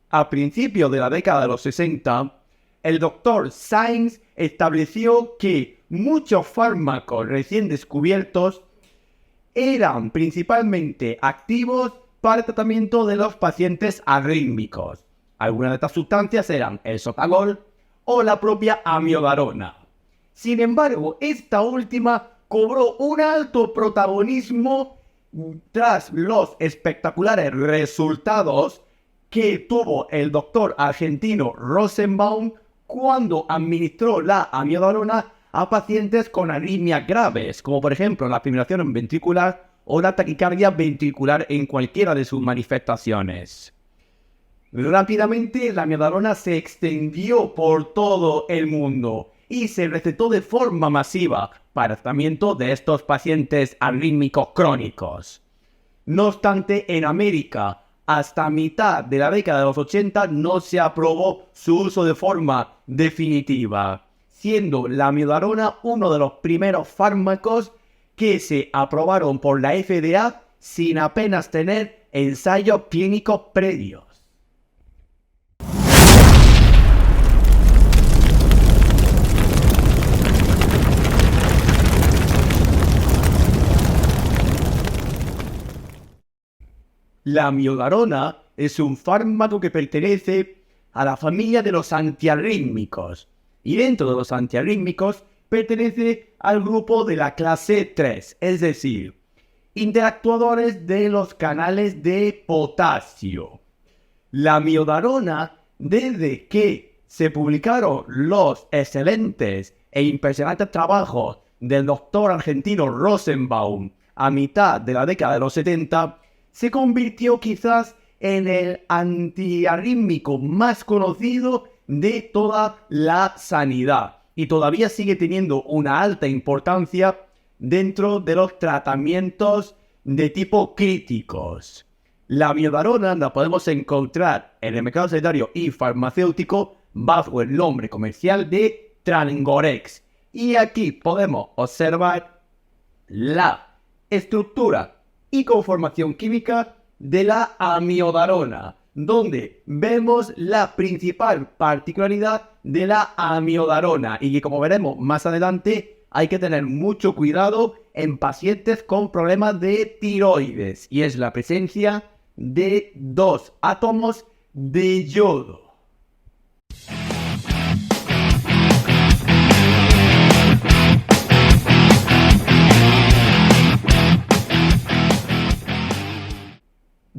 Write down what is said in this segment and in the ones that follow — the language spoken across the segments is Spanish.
A principios de la década de los 60, el doctor Sainz estableció que muchos fármacos recién descubiertos eran principalmente activos para el tratamiento de los pacientes arrítmicos. Algunas de estas sustancias eran el sotalol o la propia amiodarona. Sin embargo, esta última cobró un alto protagonismo tras los espectaculares resultados que tuvo el doctor argentino Rosenbaum cuando administró la amiodarona a pacientes con arritmias graves, como por ejemplo la fibrilación ventricular o la taquicardia ventricular en cualquiera de sus manifestaciones. Rápidamente la amiodarona se extendió por todo el mundo y se recetó de forma masiva para el tratamiento de estos pacientes arrítmicos crónicos. No obstante, en América, hasta mitad de la década de los 80 no se aprobó su uso de forma definitiva, siendo la amiodarona uno de los primeros fármacos que se aprobaron por la FDA sin apenas tener ensayos clínicos previos. La amiodarona es un fármaco que pertenece a la familia de los antiarrítmicos y dentro de los antiarrítmicos pertenece al grupo de la clase 3, es decir, interactuadores de los canales de potasio. La amiodarona, desde que se publicaron los excelentes e impresionantes trabajos del doctor argentino Rosenbaum a mitad de la década de los 70, se convirtió quizás en el antiarrítmico más conocido de toda la sanidad y todavía sigue teniendo una alta importancia dentro de los tratamientos de tipo críticos. La amiodarona la podemos encontrar en el mercado sanitario y farmacéutico bajo el nombre comercial de Trangorex. Y aquí podemos observar la estructura y conformación química de la amiodarona, donde vemos la principal particularidad de la amiodarona y que, como veremos más adelante, hay que tener mucho cuidado en pacientes con problemas de tiroides, y es la presencia de 2 átomos de yodo.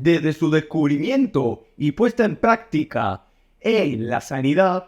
Desde su descubrimiento y puesta en práctica en la sanidad,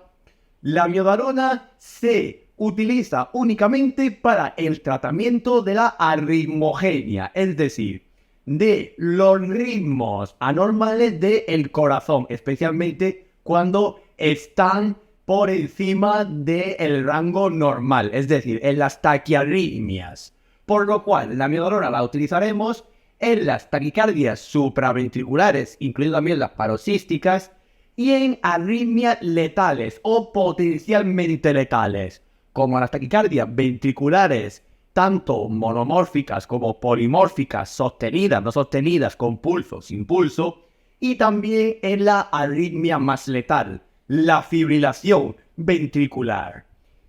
la amiodarona se utiliza únicamente para el tratamiento de la arritmogenia, es decir, de los ritmos anormales del corazón, especialmente cuando están por encima del rango normal, es decir, en las taquiarritmias. Por lo cual, la amiodarona la utilizaremos en las taquicardias supraventriculares, incluyendo también las paroxísticas, y en arritmias letales o potencialmente letales, como las taquicardias ventriculares, tanto monomórficas como polimórficas, sostenidas, no sostenidas, con pulso, sin pulso, y también en la arritmia más letal, la fibrilación ventricular.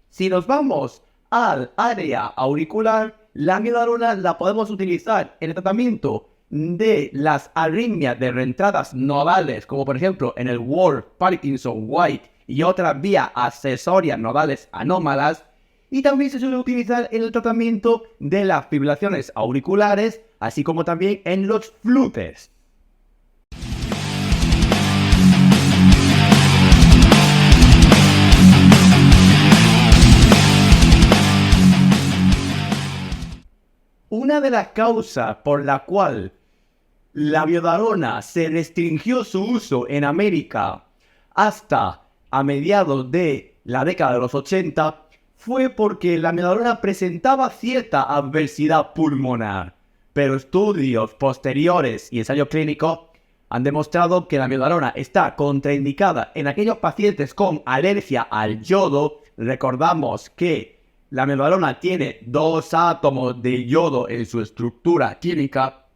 Si nos vamos al área auricular, la amiodarona la podemos utilizar en el tratamiento de las arritmias de reentradas nodales, como por ejemplo en el Wolff, Parkinson, White y otras vías accesorias nodales anómalas, y también se suele utilizar en el tratamiento de las fibrilaciones auriculares, así como también en los flutes. Una de las causas por la cual la amiodarona se restringió su uso en América hasta a mediados de la década de los 80 fue porque la amiodarona presentaba cierta adversidad pulmonar, pero estudios posteriores y ensayos clínicos han demostrado que la amiodarona está contraindicada en aquellos pacientes con alergia al yodo. Recordamos que la amiodarona tiene 2 átomos de yodo en su estructura química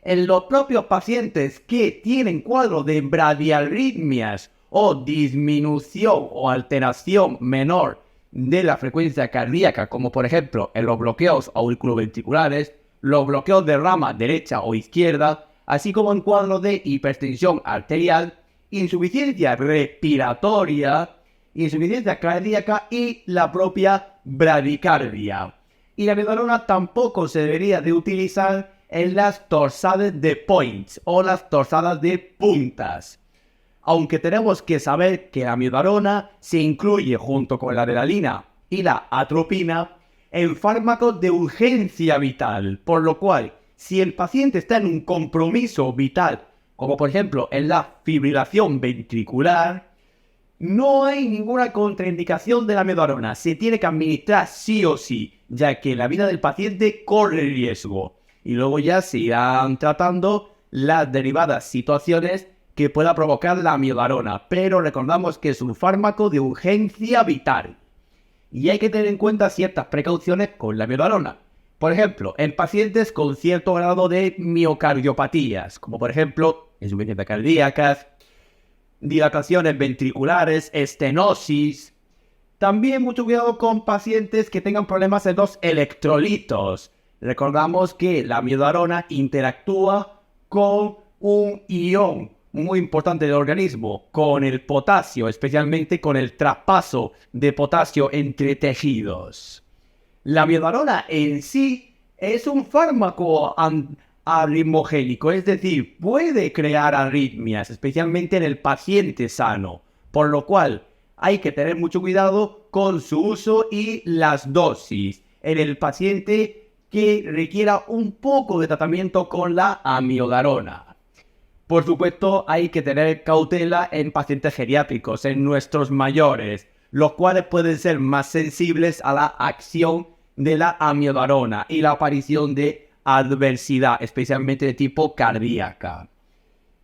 en los propios pacientes que tienen cuadros de bradiarritmias o disminución o alteración menor de la frecuencia cardíaca, como por ejemplo en los bloqueos auriculoventriculares, los bloqueos de rama derecha o izquierda, así como en cuadros de hipertensión arterial, insuficiencia respiratoria, insuficiencia cardíaca y la propia bradicardia. Y la amiodarona tampoco se debería de utilizar en las torsadas de points o las torsadas de puntas. Aunque tenemos que saber que la amiodarona se incluye junto con la adrenalina y la atropina en fármacos de urgencia vital, por lo cual si el paciente está en un compromiso vital, como por ejemplo en la fibrilación ventricular, no hay ninguna contraindicación de la amiodarona. Se tiene que administrar sí o sí, ya que la vida del paciente corre riesgo. Y luego ya se irán tratando las derivadas situaciones que pueda provocar la amiodarona. Pero recordamos que es un fármaco de urgencia vital. Y hay que tener en cuenta ciertas precauciones con la amiodarona. Por ejemplo, en pacientes con cierto grado de miocardiopatías, como por ejemplo insuficiencias cardíacas, dilataciones ventriculares, estenosis. También mucho cuidado con pacientes que tengan problemas en los electrolitos. Recordamos que la amiodarona interactúa con un ion muy importante del organismo, con el potasio, especialmente con el traspaso de potasio entre tejidos. La amiodarona en sí es un fármaco arritmogénico, es decir, puede crear arritmias, especialmente en el paciente sano, por lo cual hay que tener mucho cuidado con su uso y las dosis en el paciente que requiera un poco de tratamiento con la amiodarona. Por supuesto, hay que tener cautela en pacientes geriátricos, en nuestros mayores, los cuales pueden ser más sensibles a la acción de la amiodarona y la aparición de adversidad, especialmente de tipo cardíaca.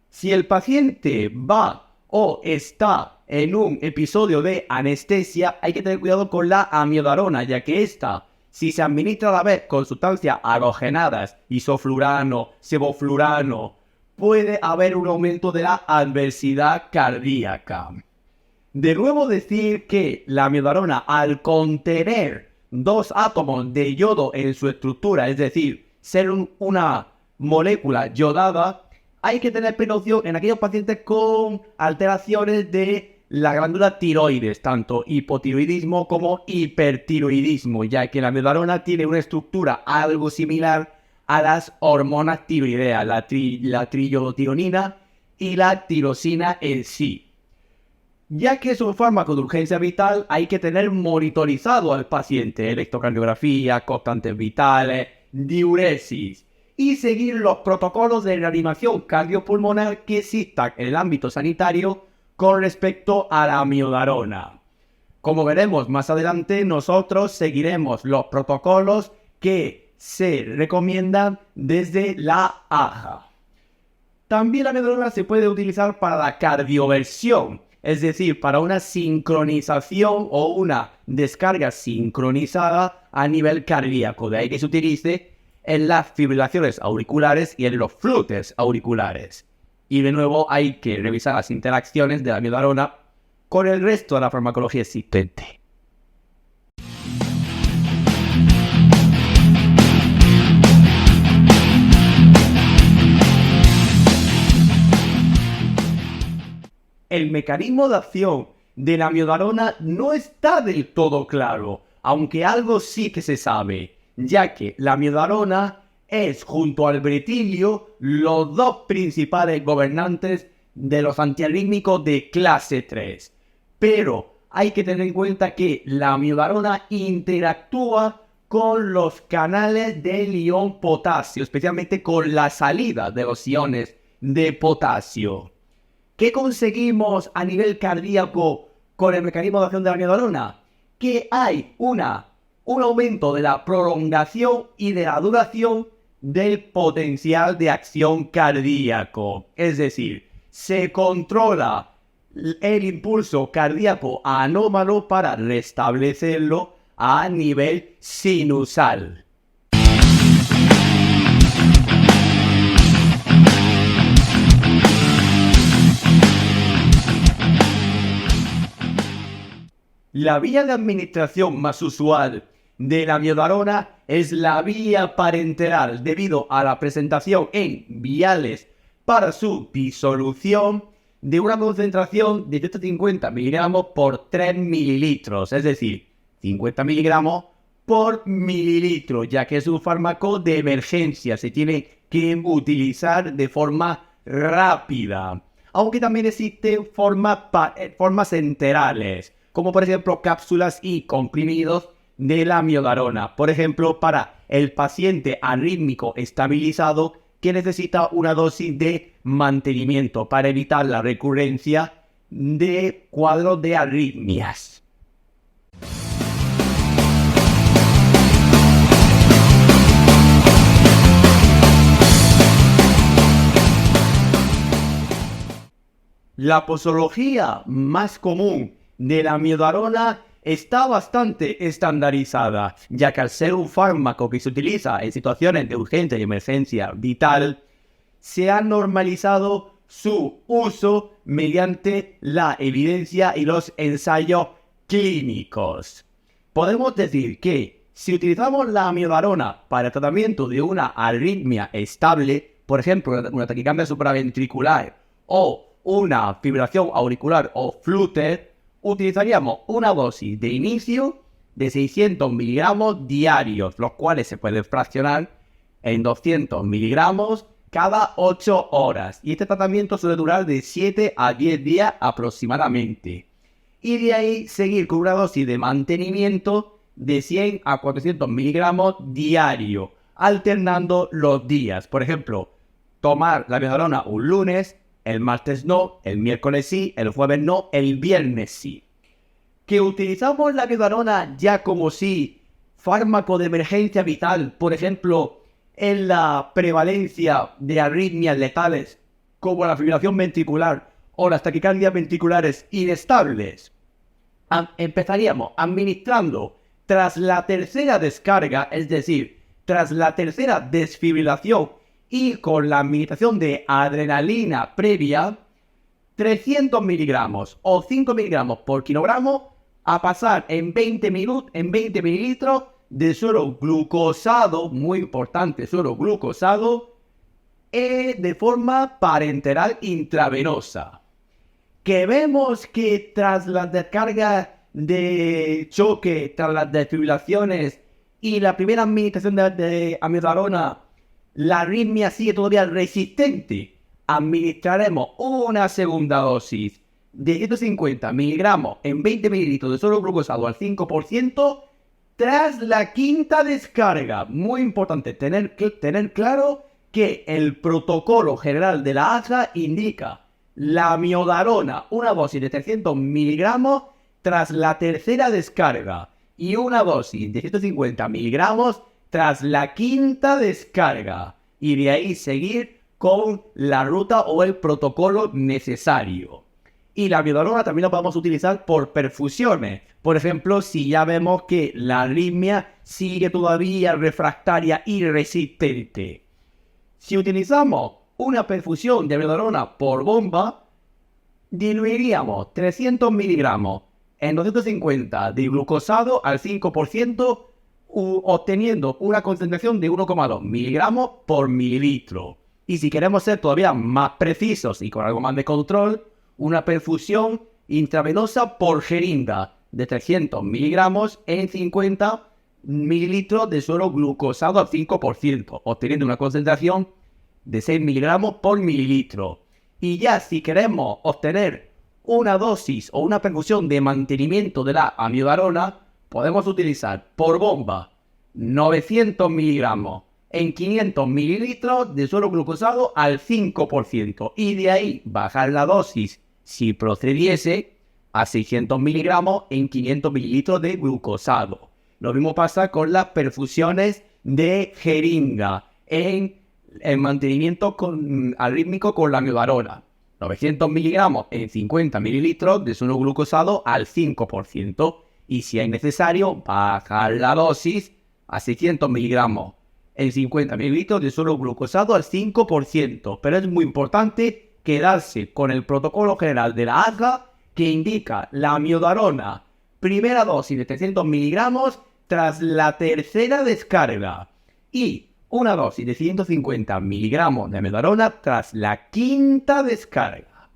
Si el paciente va o está en un episodio de anestesia, hay que tener cuidado con la amiodarona, ya que esta, si se administra a la vez con sustancias halogenadas, isoflurano, sevoflurano, puede haber un aumento de la adversidad cardíaca. De nuevo decir que la amiodarona, al contener dos átomos de yodo en su estructura, es decir, ser una molécula yodada, hay que tener precaución en aquellos pacientes con alteraciones de la glándula tiroides, tanto hipotiroidismo como hipertiroidismo, ya que la amiodarona tiene una estructura algo similar a las hormonas tiroideas, la triiodotironina y la tirosina en sí. Ya que es un fármaco de urgencia vital, hay que tener monitorizado al paciente, electrocardiografía, constantes vitales, diuresis, y seguir los protocolos de reanimación cardiopulmonar que existan en el ámbito sanitario con respecto a la amiodarona. Como veremos más adelante, nosotros seguiremos los protocolos que se recomiendan desde la AJA. También la amiodarona se puede utilizar para la cardioversión, es decir, para una sincronización o una descarga sincronizada a nivel cardíaco. De ahí que se utilice en las fibrilaciones auriculares y en los flutes auriculares. Y de nuevo hay que revisar las interacciones de la amiodarona con el resto de la farmacología existente. El mecanismo de acción de la amiodarona no está del todo claro, aunque algo sí que se sabe, ya que la amiodarona es, junto al bretilio, los dos principales gobernantes de los antiarrítmicos de clase 3. Pero hay que tener en cuenta que la amiodarona interactúa con los canales del ion potasio, especialmente con la salida de los iones de potasio. ¿Qué conseguimos a nivel cardíaco con el mecanismo de acción de la amiodarona? Que hay un aumento de la prolongación y de la duración del potencial de acción cardíaco. Es decir, se controla el impulso cardíaco anómalo para restablecerlo a nivel sinusal. La vía de administración más usual de la amiodarona es la vía parenteral, debido a la presentación en viales para su disolución de una concentración de 150 miligramos por 3 mililitros, es decir, 50 miligramos por mililitro, ya que es un fármaco de emergencia, se tiene que utilizar de forma rápida. Aunque también existen formas enterales, como por ejemplo cápsulas y comprimidos de la amiodarona. Por ejemplo, para el paciente arrítmico estabilizado que necesita una dosis de mantenimiento para evitar la recurrencia de cuadros de arritmias. La posología más común de la amiodarona está bastante estandarizada, ya que al ser un fármaco que se utiliza en situaciones de urgencia y emergencia vital, se ha normalizado su uso mediante la evidencia y los ensayos clínicos. Podemos decir que si utilizamos la amiodarona para el tratamiento de una arritmia estable, por ejemplo, una taquicardia supraventricular o una fibrilación auricular o flutter, utilizaríamos una dosis de inicio de 600 miligramos diarios, los cuales se pueden fraccionar en 200 miligramos cada 8 horas. Y este tratamiento suele durar de 7 a 10 días aproximadamente. Y de ahí seguir con una dosis de mantenimiento de 100 a 400 miligramos diario, alternando los días. Por ejemplo, tomar la amiodarona un lunes, el martes no, el miércoles sí, el jueves no, el viernes sí. Que utilizamos la amiodarona ya como si fármaco de emergencia vital, por ejemplo, en la prevalencia de arritmias letales, como la fibrilación ventricular o las taquicardias ventriculares inestables. Empezaríamos administrando tras la tercera descarga, es decir, tras la tercera desfibrilación y con la administración de adrenalina previa, 300 miligramos o 5 miligramos por kilogramo a pasar en 20 mililitros de suero glucosado, muy importante, suero glucosado, de forma parenteral intravenosa. Que vemos que tras las descargas de choque, tras las desfibrilaciones y la primera administración de amiodarona, la arritmia sigue todavía resistente. Administraremos una segunda dosis de 150 miligramos en 20 mililitros de suero glucosado al 5% tras la quinta descarga. Muy importante tener claro que el protocolo general de la ASA indica la amiodarona, una dosis de 300 miligramos tras la tercera descarga y una dosis de 150 miligramos tras la quinta descarga, y de ahí seguir con la ruta o el protocolo necesario. Y la amiodarona también la podemos utilizar por perfusiones. Por ejemplo, si ya vemos que la arritmia sigue todavía refractaria y resistente. Si utilizamos una perfusión de amiodarona por bomba, diluiríamos 300 miligramos en 250 de glucosado al 5%, obteniendo una concentración de 1,2 miligramos por mililitro. Y si queremos ser todavía más precisos y con algo más de control, una perfusión intravenosa por jeringa de 300 miligramos en 50 mililitros de suero glucosado al 5%, obteniendo una concentración de 6 miligramos por mililitro. Y ya si queremos obtener una dosis o una perfusión de mantenimiento de la amiodarona, podemos utilizar por bomba 900 miligramos en 500 mililitros de suero glucosado al 5%, y de ahí bajar la dosis, si procediese, a 600 miligramos en 500 mililitros de glucosado. Lo mismo pasa con las perfusiones de jeringa en el mantenimiento arrítmico con la amiodarona. 900 miligramos en 50 mililitros de suero glucosado al 5%. Y si es necesario, bajar la dosis a 600 miligramos en 50 mililitros de suero glucosado al 5%. Pero es muy importante quedarse con el protocolo general de la ASA, que indica la amiodarona primera dosis de 300 miligramos tras la tercera descarga y una dosis de 150 miligramos de amiodarona tras la quinta descarga.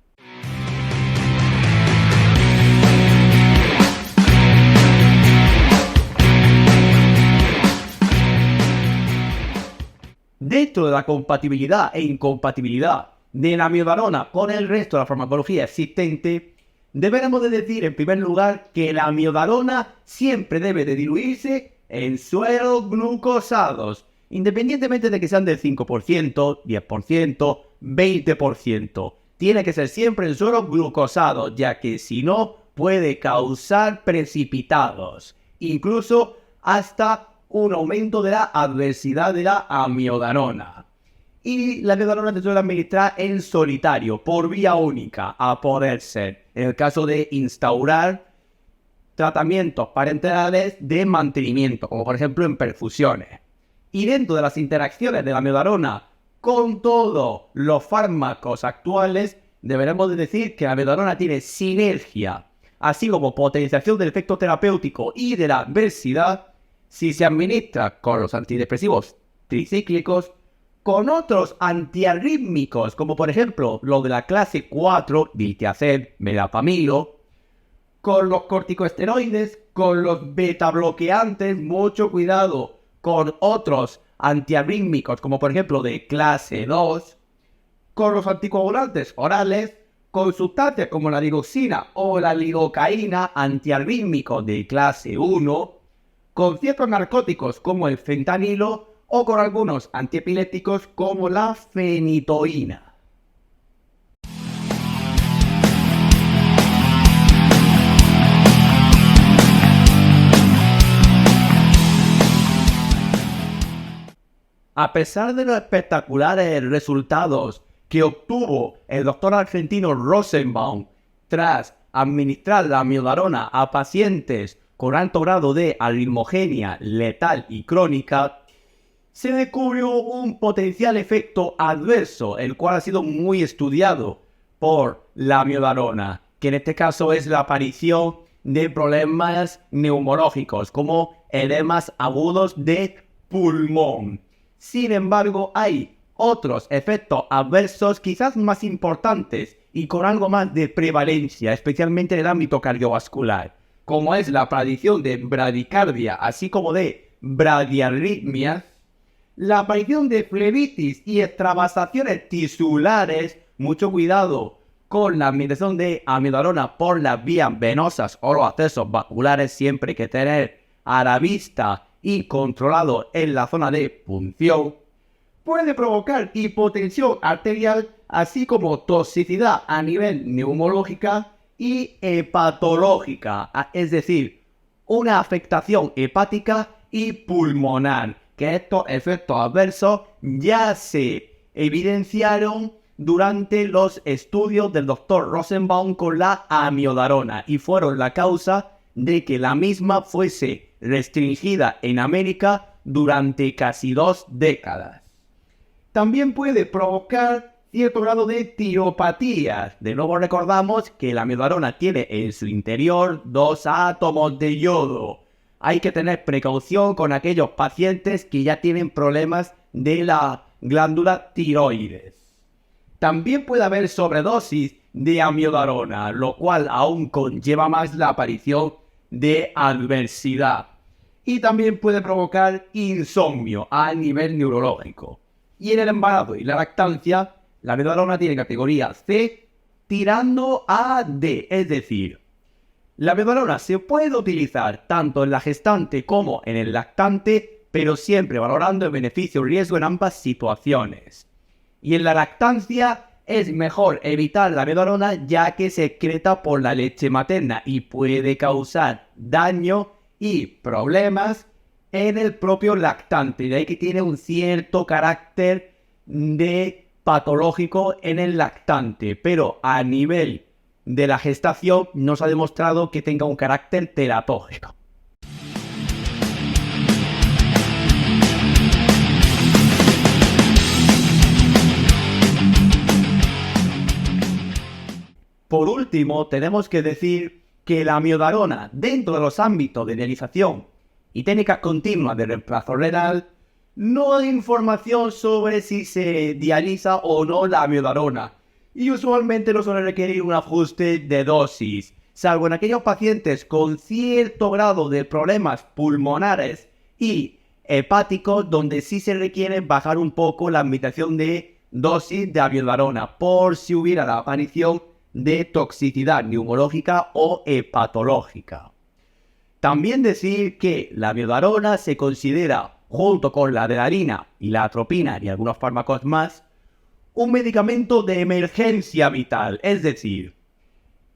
Dentro de la compatibilidad e incompatibilidad de la amiodarona con el resto de la farmacología existente, deberemos de decir en primer lugar que la amiodarona siempre debe de diluirse en sueros glucosados, independientemente de que sean del 5%, 10%, 20%. Tiene que ser siempre en sueros glucosados, ya que si no puede causar precipitados, incluso hasta un aumento de la adversidad de la amiodarona. Y la amiodarona se suele administrar en solitario, por vía única, a poder ser, en el caso de instaurar tratamientos parenterales de mantenimiento, como por ejemplo en perfusiones. Y dentro de las interacciones de la amiodarona con todos los fármacos actuales, deberemos de decir que la amiodarona tiene sinergia, así como potenciación del efecto terapéutico y de la adversidad, si se administra con los antidepresivos tricíclicos, con otros antiarrítmicos, como por ejemplo los de la clase 4, diltiazem, verapamilo, con los corticosteroides, con los betabloqueantes, mucho cuidado, con otros antiarrítmicos, como por ejemplo de clase 2, con los anticoagulantes orales, con sustancias como la digoxina o la lidocaína, antiarrítmicos de clase 1, con ciertos narcóticos como el fentanilo o con algunos antiepilépticos como la fenitoína. A pesar de los espectaculares resultados que obtuvo el doctor argentino Rosenbaum tras administrar la amiodarona a pacientes con alto grado de arritmogenia letal y crónica, se descubrió un potencial efecto adverso, el cual ha sido muy estudiado por la amiodarona, que en este caso es la aparición de problemas neumológicos, como edemas agudos de pulmón. Sin embargo, hay otros efectos adversos quizás más importantes y con algo más de prevalencia, especialmente en el ámbito cardiovascular, como es la aparición de bradicardia, así como de bradiarritmias, la aparición de flebitis y extravasaciones tisulares. Mucho cuidado con la administración de amiodarona por las vías venosas o los accesos vasculares, siempre hay que tener a la vista y controlado en la zona de punción. Puede provocar hipotensión arterial, así como toxicidad a nivel neumológica y hepatológica, es decir, una afectación hepática y pulmonar, que estos efectos adversos ya se evidenciaron durante los estudios del doctor Rosenbaum con la amiodarona y fueron la causa de que la misma fuese restringida en América durante casi 2 décadas. También puede provocar cierto grado de tiropatías. De nuevo recordamos que la amiodarona tiene en su interior 2 átomos de yodo. Hay que tener precaución con aquellos pacientes que ya tienen problemas de la glándula tiroides. También puede haber sobredosis de amiodarona, lo cual aún conlleva más la aparición de adversidad. Y también puede provocar insomnio a nivel neurológico. Y en el embarazo y la lactancia, la amiodarona tiene categoría C tirando a D, es decir, la amiodarona se puede utilizar tanto en la gestante como en el lactante, pero siempre valorando el beneficio-riesgo en ambas situaciones. Y en la lactancia es mejor evitar la amiodarona ya que se excreta por la leche materna y puede causar daño y problemas en el propio lactante. De ahí que tiene un cierto carácter de patológico en el lactante, pero a nivel de la gestación no se ha demostrado que tenga un carácter terapéutico. Por último, tenemos que decir que la amiodarona, dentro de los ámbitos de dialización y técnicas continuas de reemplazo renal, no hay información sobre si se dializa o no la amiodarona, y usualmente no suele requerir un ajuste de dosis, salvo en aquellos pacientes con cierto grado de problemas pulmonares y hepáticos, donde sí se requiere bajar un poco la administración de dosis de amiodarona, por si hubiera la aparición de toxicidad neumológica o hepatológica. También decir que la amiodarona se considera, junto con la adrenalina y la atropina y algunos fármacos más, un medicamento de emergencia vital. Es decir,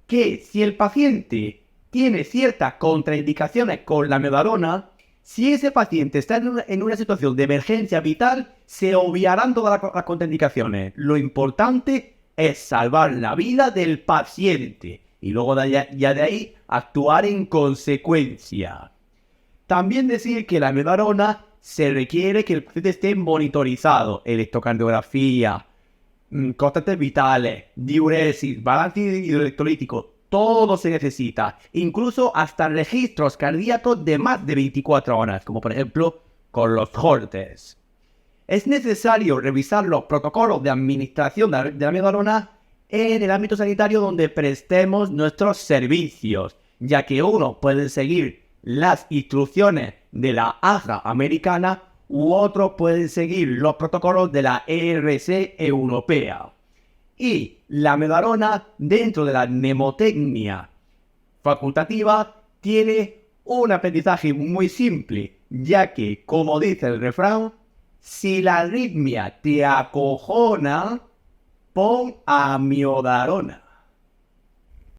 que si el paciente tiene ciertas contraindicaciones con la amiodarona, si ese paciente está en una situación de emergencia vital, se obviarán todas las contraindicaciones. Lo importante es salvar la vida del paciente y luego ya de ahí actuar en consecuencia. También decir que la amiodarona se requiere que el paciente esté monitorizado, electrocardiografía, constantes vitales, diuresis, balance hidroelectrolítico, todo se necesita, incluso hasta registros cardíacos de más de 24 horas, como por ejemplo con los Holters. Es necesario revisar los protocolos de administración de la amiodarona en el ámbito sanitario donde prestemos nuestros servicios, ya que unos pueden seguir las instrucciones de la AJA americana u otros pueden seguir los protocolos de la ERC europea. Y la amiodarona, dentro de la mnemotecnia facultativa, tiene un aprendizaje muy simple, ya que, como dice el refrán, si la arritmia te acojona, pon amiodarona.